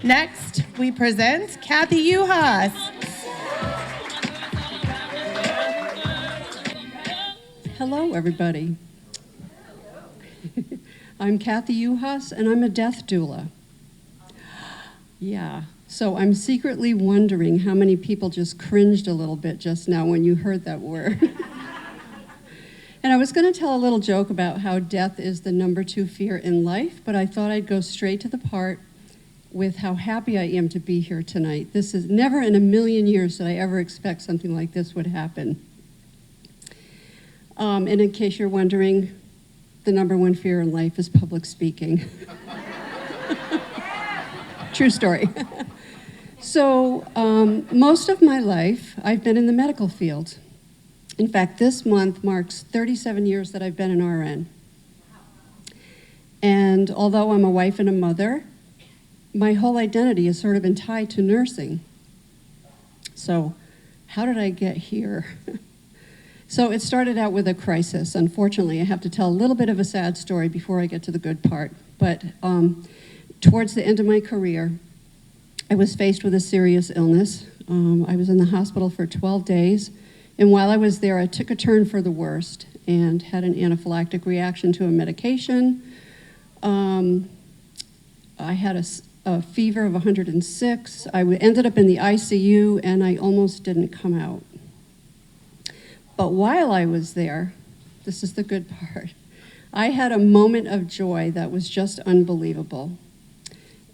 Next, we present Cathy Yuhas. Hello, everybody. I'm Cathy Yuhas, and I'm a death doula. Yeah, so I'm secretly wondering how many people just cringed a little bit just now when you heard that word. And I was going to tell a little joke about how death is the number 2 fear in life, but I thought I'd go straight to the part with how happy I am to be here tonight. This is never in a million years did I ever expect something like this would happen. And in case you're wondering, the number 1 fear in life is public speaking. True story. So most of my life, I've been in the medical field. In fact, this month marks 37 years that I've been an RN. And although I'm a wife and a mother, my whole identity has sort of been tied to nursing. So how did I get here? So it started out with a crisis. Unfortunately, I have to tell a little bit of a sad story before I get to the good part. But towards the end of my career, I was faced with a serious illness. I was in the hospital for 12 days. And while I was there, I took a turn for the worst and had an anaphylactic reaction to a medication. I had a fever of 106. I ended up in the ICU, and I almost didn't come out. But while I was there, this is the good part, I had a moment of joy that was just unbelievable.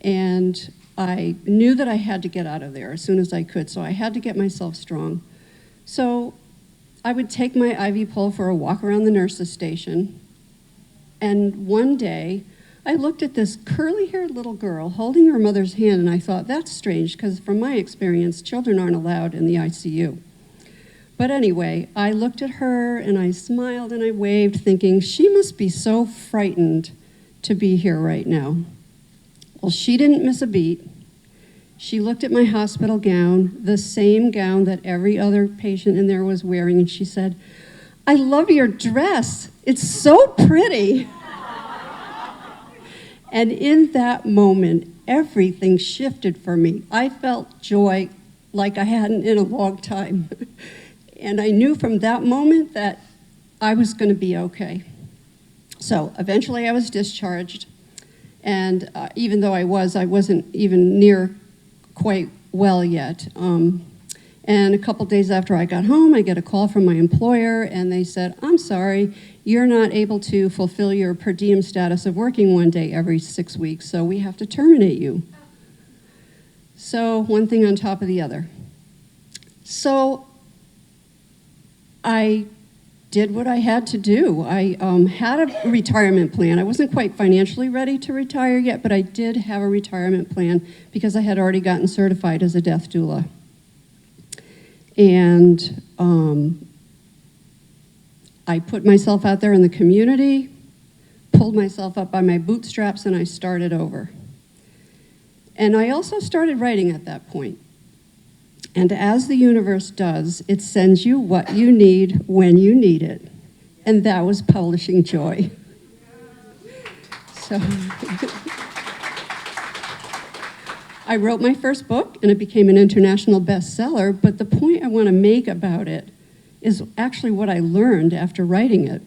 And I knew that I had to get out of there as soon as I could, so I had to get myself strong. So I would take my IV pole for a walk around the nurse's station, and one day I looked at this curly-haired little girl holding her mother's hand, and I thought, that's strange, because from my experience, children aren't allowed in the ICU. But anyway, I looked at her, and I smiled, and I waved, thinking, she must be so frightened to be here right now. Well, she didn't miss a beat. She looked at my hospital gown, the same gown that every other patient in there was wearing, and she said, I love your dress. It's so pretty. And in that moment, everything shifted for me. I felt joy like I hadn't in a long time. And I knew from that moment that I was going to be okay. So eventually I was discharged. And even though I wasn't even near quite well yet. And a couple days after I got home, I get a call from my employer, and they said, I'm sorry, you're not able to fulfill your per diem status of working 1 day every 6 weeks, so we have to terminate you. So one thing on top of the other. So I did what I had to do. I had a retirement plan. I wasn't quite financially ready to retire yet, but I did have a retirement plan because I had already gotten certified as a death doula. And I put myself out there in the community, pulled myself up by my bootstraps, and I started over. And I also started writing at that point. And as the universe does, it sends you what you need when you need it. And that was publishing joy. So I wrote my first book, and it became an international bestseller, but the point I want to make about it is actually what I learned after writing it.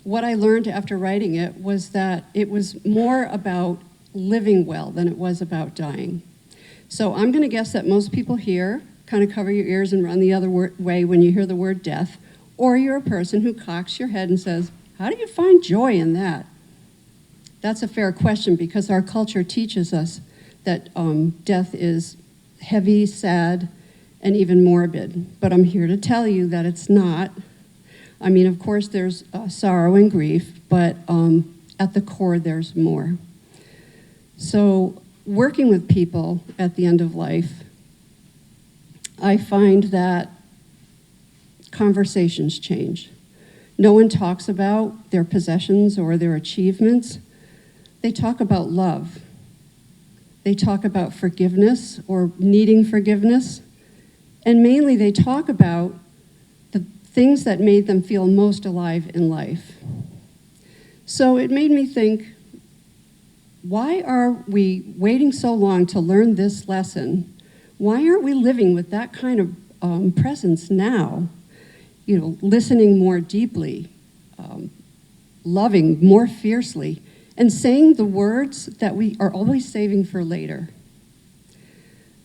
What I learned after writing it was that it was more about living well than it was about dying. So I'm going to guess that most people here kind of cover your ears and run the other way when you hear the word death, or you're a person who cocks your head and says, how do you find joy in that? That's a fair question because our culture teaches us that death is heavy, sad, and even morbid. But I'm here to tell you that it's not. I mean, of course, there's sorrow and grief, but at the core, there's more. So working with people at the end of life, I find that conversations change. No one talks about their possessions or their achievements. They talk about love. They talk about forgiveness or needing forgiveness. And mainly they talk about things that made them feel most alive in life. So it made me think, why are we waiting so long to learn this lesson? Why aren't we living with that kind of presence now? You know, listening more deeply, loving more fiercely, and saying the words that we are always saving for later.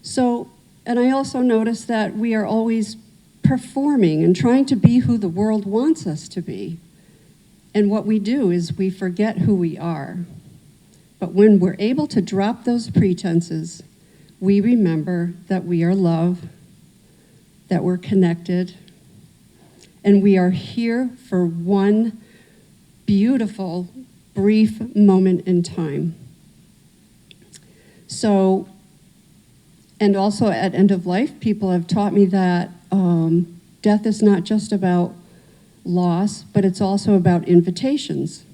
So, and I also noticed that we are always performing and trying to be who the world wants us to be. And what we do is we forget who we are. But when we're able to drop those pretenses, we remember that we are loved, that we're connected, and we are here for one beautiful, brief moment in time. So, and also at end of life, people have taught me that death is not just about loss, but it's also about invitations.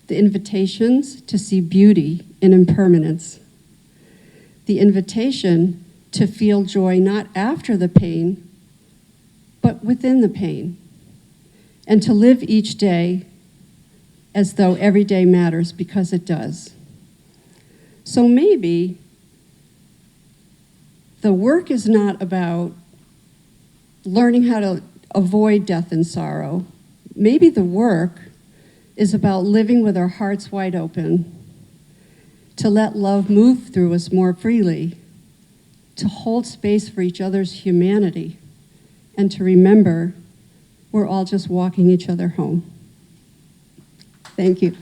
The invitations to see beauty in impermanence. The invitation to feel joy not after the pain, but within the pain. And to live each day as though every day matters, because it does. So maybe the work is not about learning how to avoid death and sorrow. Maybe the work is about living with our hearts wide open, to let love move through us more freely, to hold space for each other's humanity, and to remember we're all just walking each other home. Thank you.